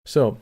So,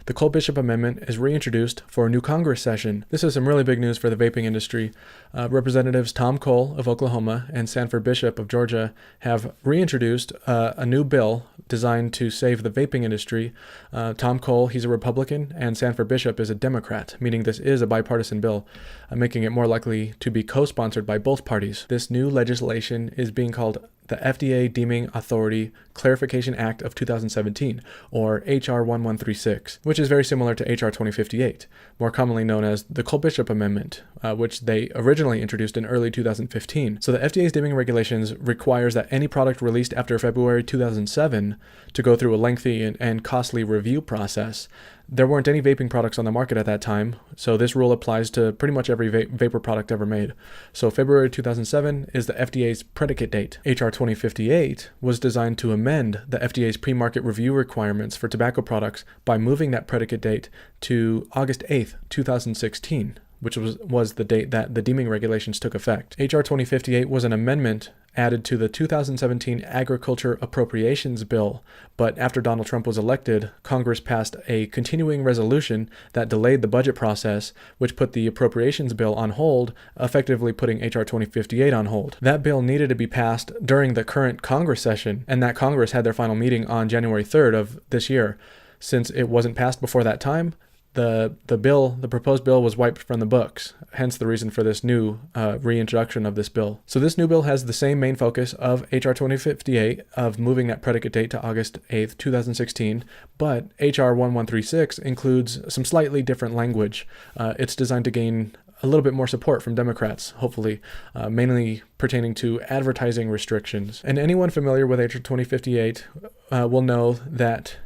the Cole Bishop Amendment is reintroduced for a new Congress session. This is some really big news for the vaping industry. Representatives Tom Cole of Oklahoma and Sanford Bishop of Georgia have reintroduced a new bill designed to save the vaping industry. Tom Cole, he's a Republican, and Sanford Bishop is a Democrat, meaning this is a bipartisan bill, making it more likely to be co-sponsored by both parties. This new legislation is being called the FDA Deeming Authority Clarification Act of 2017, or H.R. 1136, which is very similar to H.R. 2058, more commonly known as the Cole Bishop Amendment, which they originally introduced in early 2015. So the FDA's deeming regulations requires that any product released after February 2007 to go through a lengthy and costly review process. There weren't any vaping products on the market at that time, so this rule applies to pretty much every vapor product ever made. So February 2007 is the FDA's predicate date. H.R. 2058 was designed to amend the FDA's pre-market review requirements for tobacco products by moving that predicate date to August 8th, 2016. Which was the date that the deeming regulations took effect. H.R. 2058 was an amendment added to the 2017 Agriculture Appropriations Bill, but after Donald Trump was elected, Congress passed a continuing resolution that delayed the budget process, which put the appropriations bill on hold, effectively putting H.R. 2058 on hold. That bill needed to be passed during the current Congress session, and that Congress had their final meeting on January 3rd of this year. Since it wasn't passed before that time, the proposed bill was wiped from the books, hence the reason for this new reintroduction of this bill. So this new bill has the same main focus of H.R. 2058 of moving that predicate date to August 8th, 2016, but H.R. 1136 includes some slightly different language. It's designed to gain a little bit more support from Democrats, hopefully, mainly pertaining to advertising restrictions. And anyone familiar with H.R. 2058 will know that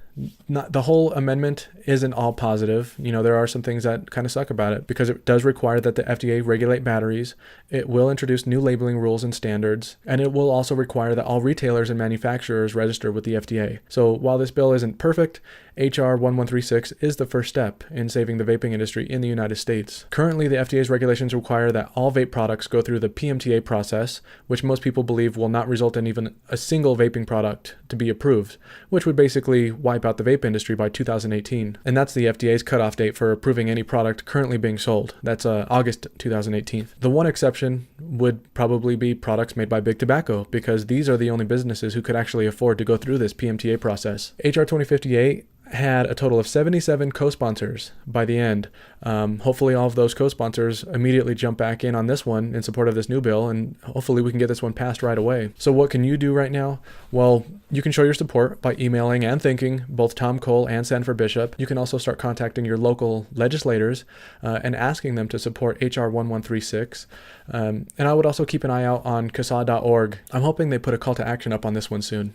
the whole amendment isn't all positive. There are some things that kind of suck about it because it does require that the FDA regulate batteries. It will introduce new labeling rules and standards, and it will also require that all retailers and manufacturers register with the FDA. So while this bill isn't perfect, H.R. 1136 is the first step in saving the vaping industry in the United States. Currently, the FDA's regulations require that all vape products go through the PMTA process, which most people believe will not result in even a single vaping product to be approved, which would basically wipe out the vape industry by 2018. And that's the FDA's cutoff date for approving any product currently being sold. That's August 2018. The one exception would probably be products made by Big Tobacco, because these are the only businesses who could actually afford to go through this PMTA process. H.R. 2058 had a total of 77 co-sponsors by the end. Hopefully all of those co-sponsors immediately jump back in on this one in support of this new bill, and hopefully we can get this one passed right away. So what can you do right now? Well, you can show your support by emailing and thanking both Tom Cole and Sanford Bishop. You can also start contacting your local legislators and asking them to support H.R. 1136. And I would also keep an eye out on CASA.org. I'm hoping they put a call to action up on this one soon.